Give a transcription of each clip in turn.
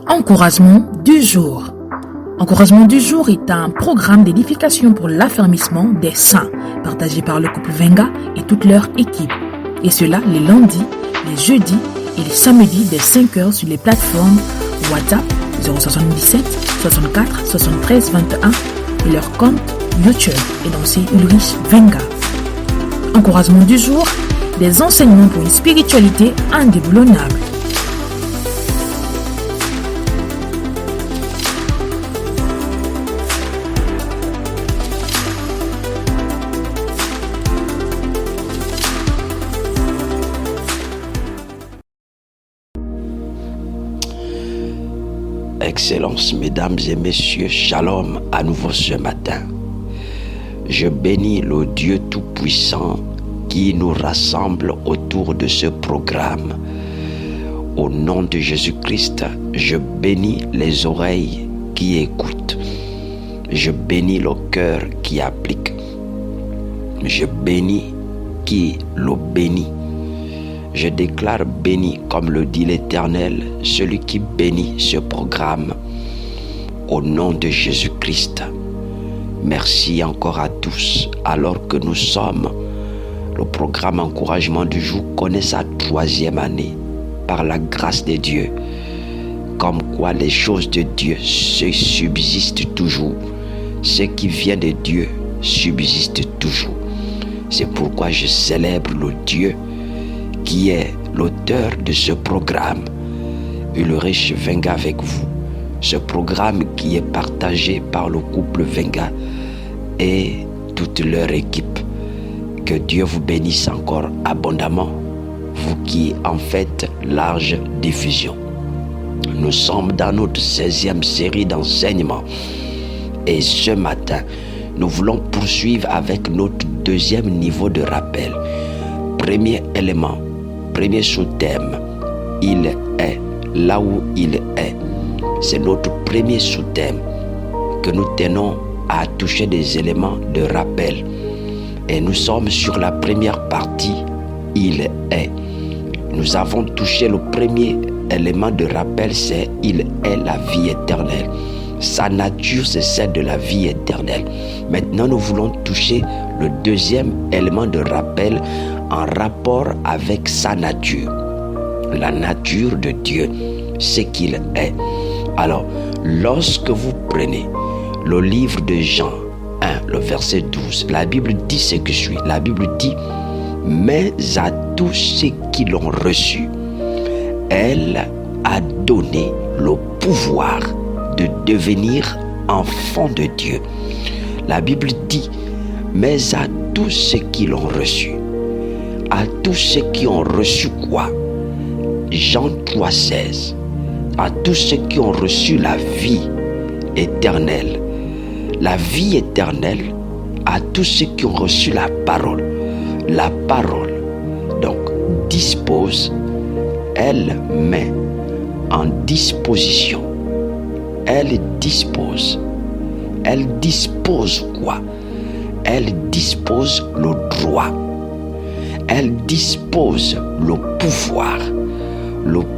Encouragement du jour. Encouragement du jour est un programme d'édification pour l'affermissement des saints, partagé par le couple Venga et toute leur équipe. Et cela les lundis, les jeudis et les samedis dès 5h sur les plateformes WhatsApp 077 64 73 21 et leur compte YouTube énoncé Ulrich Venga. Encouragement du jour, des enseignements pour une spiritualité indéboulonnable. Excellences, mesdames et messieurs, shalom à nouveau ce matin. Je bénis le Dieu Tout-Puissant qui nous rassemble autour de ce programme. Au nom de Jésus-Christ, je bénis les oreilles qui écoutent. Je bénis le cœur qui applique. Je bénis qui le bénit. Je déclare béni, comme le dit l'Éternel, celui qui bénit ce programme. Au nom de Jésus-Christ, merci encore à tous. Alors que nous sommes, le programme Encouragement du jour connaît sa 3e année, par la grâce de Dieu. Comme quoi les choses de Dieu se subsistent toujours. Ce qui vient de Dieu subsiste toujours. C'est pourquoi je célèbre le Dieu qui est l'auteur de ce programme, Ulrich Venga avec vous. Ce programme qui est partagé par le couple Venga et toute leur équipe. Que Dieu vous bénisse encore abondamment, vous qui en faites large diffusion. Nous sommes dans notre 16e série d'enseignements et ce matin, nous voulons poursuivre avec notre 2e niveau de rappel. Premier élément, premier sous-thème, il est là où il est. C'est notre premier sous-thème que nous tenons à toucher des éléments de rappel. Et nous sommes sur la première partie, il est. Nous avons touché le premier élément de rappel, c'est il est la vie éternelle. Sa nature, c'est celle de la vie éternelle. Maintenant, nous voulons toucher le 2e élément de rappel en rapport avec sa nature. La nature de Dieu, c'est qu'il est. Alors, lorsque vous prenez le livre de Jean 1, le verset 12, la Bible dit ce que suit. La Bible dit, mais à tous ceux qui l'ont reçu, elle a donné le pouvoir de devenir enfants de Dieu. La Bible dit, mais à tous ceux qui l'ont reçu. À tous ceux qui ont reçu quoi? Jean 3,16. À tous ceux qui ont reçu la vie éternelle. La vie éternelle, à tous ceux qui ont reçu la parole. La parole, donc, dispose, elle met en disposition. Elle dispose. Elle dispose quoi? Elle dispose le droit. Elle dispose le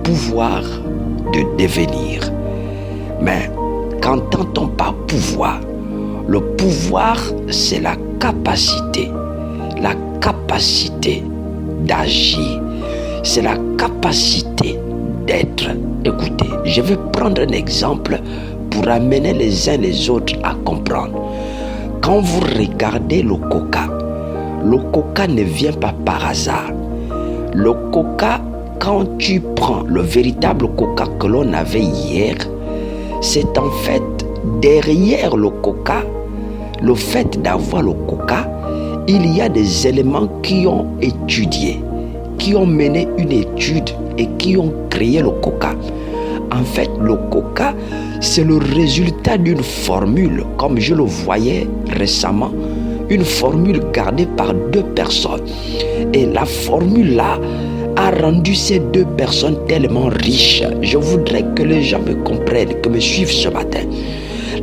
pouvoir de devenir. Mais qu'entend-on par pouvoir? Le pouvoir, c'est la capacité d'agir, c'est la capacité d'être. Écoutez, je vais prendre un exemple pour amener les uns les autres à comprendre. Quand vous regardez le coca ne vient pas par hasard. Le coca, quand tu prends le véritable coca que l'on avait hier, c'est en fait derrière le coca, le fait d'avoir le coca, il y a des éléments qui ont étudié, qui ont mené une étude et qui ont créé le coca. En fait, le coca, c'est le résultat d'une formule, comme je le voyais récemment, une formule gardée par 2 personnes. Et la formule-là a rendu ces 2 personnes tellement riches. Je voudrais que les gens me comprennent, que me suivent ce matin.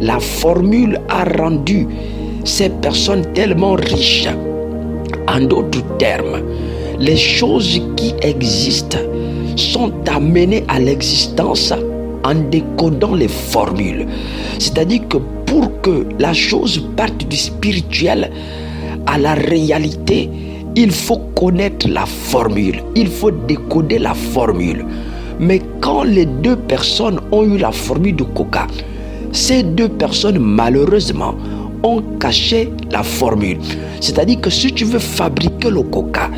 La formule a rendu ces personnes tellement riches. En d'autres termes, les choses qui existent sont amenées à l'existence en décodant les formules. C'est-à-dire que pour que la chose parte du spirituel à la réalité, il faut connaître la formule, il faut décoder la formule. Mais quand les deux personnes ont eu la formule de coca, ces deux personnes malheureusement ont caché la formule. C'est-à-dire que si tu veux fabriquer le coca,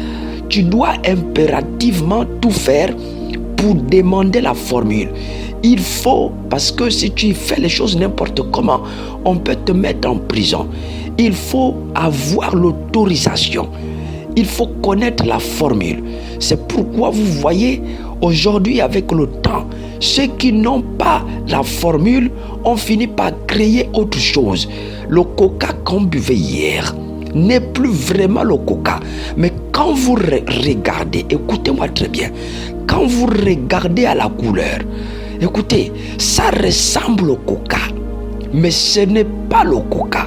tu dois impérativement tout faire pour demander la formule. Il faut, parce que si tu fais les choses n'importe comment, on peut te mettre en prison. Il faut avoir l'autorisation. Il faut connaître la formule. C'est pourquoi vous voyez, aujourd'hui avec le temps, ceux qui n'ont pas la formule ont fini par créer autre chose. Le coca qu'on buvait hier n'est plus vraiment le coca. Mais quand vous regardez, écoutez-moi très bien, quand vous regardez à la couleur, écoutez, ça ressemble au coca, mais ce n'est pas le coca.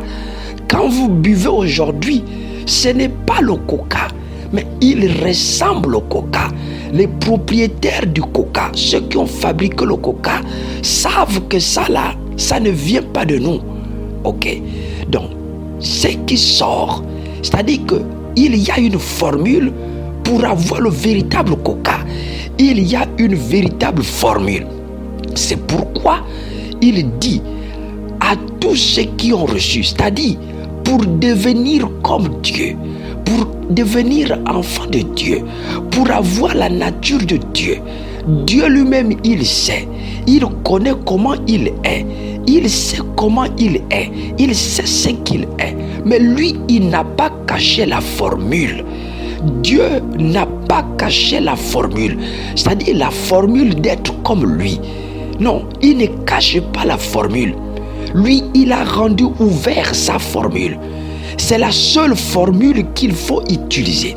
Quand vous buvez aujourd'hui, ce n'est pas le coca, mais il ressemble au coca. Les propriétaires du coca, ceux qui ont fabriqué le coca, savent que ça là, ça ne vient pas de nous. Ok, donc ce qui sort, c'est-à-dire qu'il y a une formule pour avoir le véritable coca. Il y a une véritable formule. C'est pourquoi il dit à tous ceux qui ont reçu, c'est-à-dire pour devenir comme Dieu, pour devenir enfant de Dieu, pour avoir la nature de Dieu. Dieu lui-même, il sait, il connaît comment il est, il sait comment il est, il sait ce qu'il est. Mais lui, il n'a pas caché la formule. Dieu n'a pas caché la formule, c'est-à-dire la formule d'être comme lui. Non, il ne cache pas la formule. Lui, il a rendu ouvert sa formule. C'est la seule formule qu'il faut utiliser.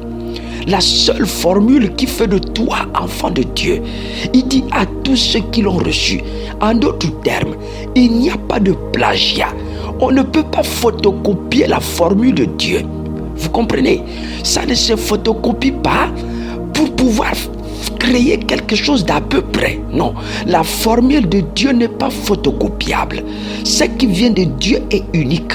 La seule formule qui fait de toi enfant de Dieu. Il dit à tous ceux qui l'ont reçu. En d'autres termes, il n'y a pas de plagiat. On ne peut pas photocopier la formule de Dieu. Vous comprenez? Ça ne se photocopie pas pour pouvoir créer quelque chose d'à peu près. Non, la formule de Dieu n'est pas photocopiable. Ce qui vient de Dieu est unique.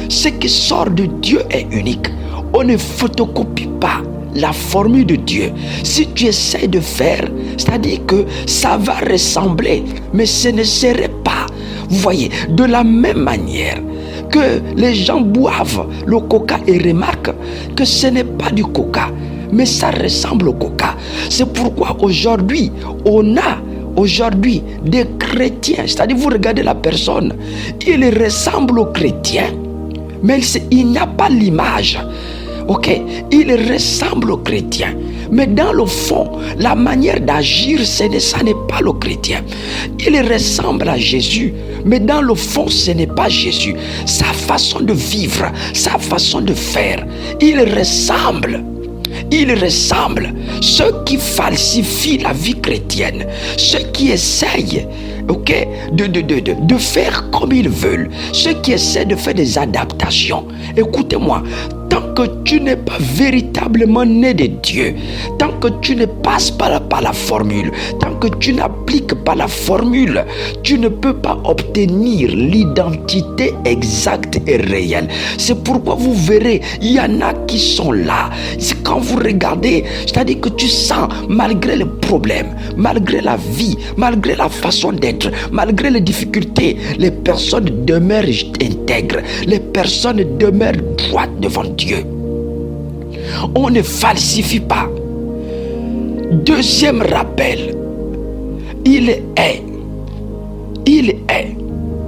Ce qui sort de Dieu est unique. On ne photocopie pas la formule de Dieu. Si tu essaies de faire, c'est-à-dire que ça va ressembler, mais ce ne serait pas. Vous voyez, de la même manière que les gens boivent le coca et remarquent que ce n'est pas du coca, mais ça ressemble au coca. C'est pourquoi aujourd'hui, on a des chrétiens, c'est-à-dire vous regardez la personne, il ressemble aux chrétiens, mais il n'a pas l'image. Ok, il ressemble aux chrétiens, mais dans le fond, la manière d'agir, ça n'est pas le chrétien. Il ressemble à Jésus, mais dans le fond, ce n'est pas Jésus. Sa façon de vivre, sa façon de faire, il ressemble. Ceux qui falsifient la vie chrétienne, ceux qui essayent de faire comme ils veulent, ceux qui essaient de faire des adaptations. Écoutez-moi, tant que tu n'es pas véritablement né de Dieu, tant que tu ne passes pas par la formule, tant que tu n'appliques pas la formule, tu ne peux pas obtenir l'identité exacte et réelle. C'est pourquoi vous verrez, il y en a qui sont là. C'est quand vous regardez, c'est-à-dire que tu sens, malgré les problèmes, malgré la vie, malgré la façon d'être, malgré les difficultés, les personnes demeurent intègres, les personnes demeurent droites devant Dieu. On ne falsifie pas. Deuxième rappel, il est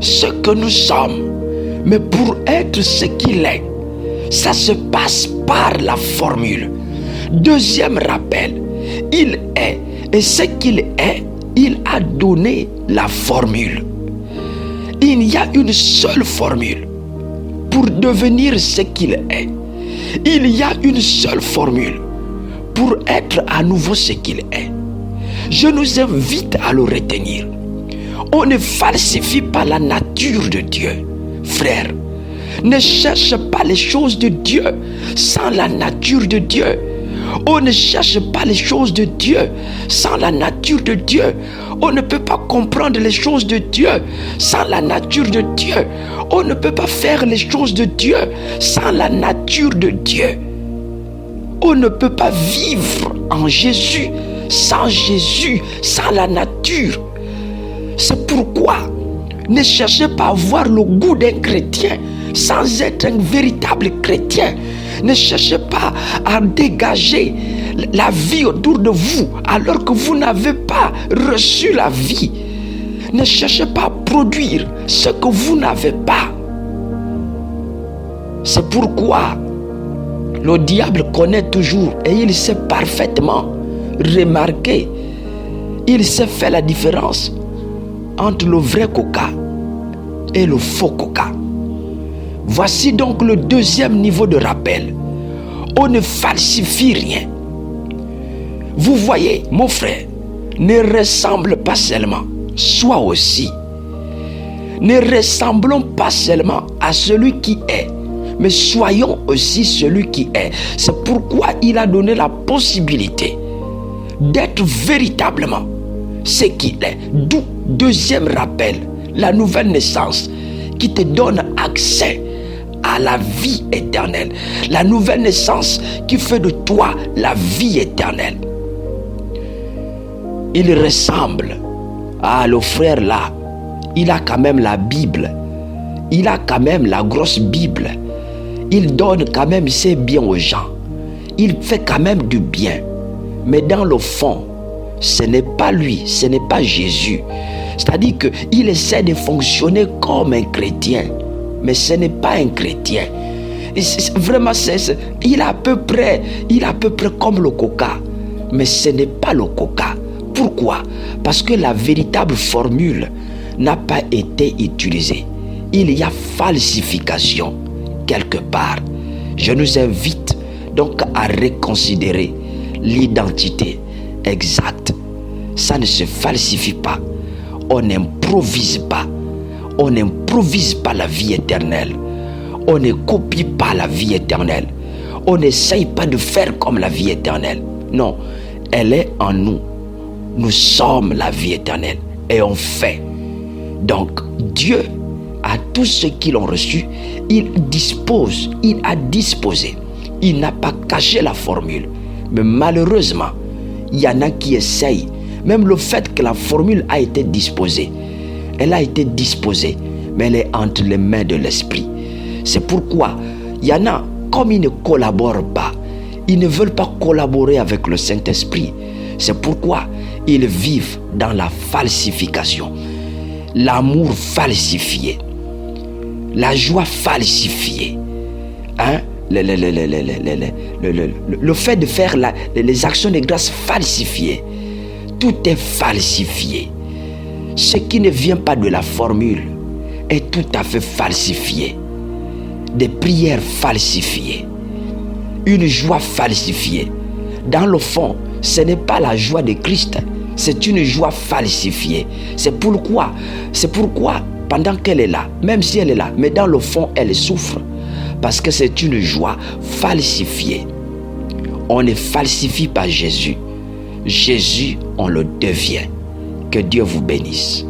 ce que nous sommes. Mais pour être ce qu'il est, ça se passe par la formule. Deuxième rappel, il est, et ce qu'il est, il a donné la formule. Il y a une seule formule pour devenir ce qu'il est. Il y a une seule formule pour être à nouveau ce qu'il est. Je nous invite à le retenir. On ne falsifie pas la nature de Dieu. Frère, ne cherche pas les choses de Dieu sans la nature de Dieu. On ne cherche pas les choses de Dieu sans la nature de Dieu. On ne peut pas comprendre les choses de Dieu sans la nature de Dieu. On ne peut pas faire les choses de Dieu sans la nature de Dieu. On ne peut pas vivre en Jésus, sans la nature. C'est pourquoi ne cherchez pas à avoir le goût d'un chrétien sans être un véritable chrétien. Ne cherchez pas à dégager la vie autour de vous alors que vous n'avez pas reçu la vie. Ne cherchez pas à produire ce que vous n'avez pas. C'est pourquoi le diable connaît toujours et il sait parfaitement remarquer. Il sait faire la différence entre le vrai coca et le faux coca. Voici donc le deuxième niveau de rappel. On ne falsifie rien. Vous voyez, mon frère, ne ressemble pas seulement, sois aussi. Ne ressemblons pas seulement à celui qui est, mais soyons aussi celui qui est. C'est pourquoi il a donné la possibilité d'être véritablement ce qu'il est. D'où deuxième rappel, la nouvelle naissance qui te donne accès à la vie éternelle. La nouvelle naissance qui fait de toi la vie éternelle. Il ressemble à le frère là. Il a quand même la Bible. Il a quand même la grosse Bible. Il donne quand même ses biens aux gens. Il fait quand même du bien. Mais dans le fond, ce n'est pas lui, ce n'est pas Jésus. C'est-à-dire qu'il essaie de fonctionner comme un chrétien. Mais ce n'est pas un chrétien. Vraiment, il est à peu près comme le coca. Mais ce n'est pas le coca. Pourquoi? Parce que la véritable formule n'a pas été utilisée. Il y a falsification quelque part. Je nous invite donc à reconsidérer l'identité exacte. Ça ne se falsifie pas. On n'improvise pas. On n'improvise pas la vie éternelle. On ne copie pas la vie éternelle. On n'essaye pas de faire comme la vie éternelle. Non, elle est en nous. Nous sommes la vie éternelle et on fait. Donc, Dieu, à tous ceux qui l'ont reçu, il a disposé. Il n'a pas caché la formule. Mais malheureusement, il y en a qui essayent. Même le fait que la formule a été disposée, elle a été disposée, mais elle est entre les mains de l'Esprit. C'est pourquoi il y en a, comme ils ne collaborent pas, ils ne veulent pas collaborer avec le Saint-Esprit. C'est pourquoi ils vivent dans la falsification. L'amour falsifié, la joie falsifiée, le fait de faire les actions de grâce falsifiées. Tout est falsifié. Ce qui ne vient pas de la formule est tout à fait falsifié. Des prières falsifiées, une joie falsifiée. Dans le fond, ce n'est pas la joie de Christ, c'est une joie falsifiée. C'est pourquoi, pendant qu'elle est là, même si elle est là, mais dans le fond, elle souffre. Parce que c'est une joie falsifiée. On ne falsifie pas Jésus. Jésus, on le devient. Que Dieu vous bénisse.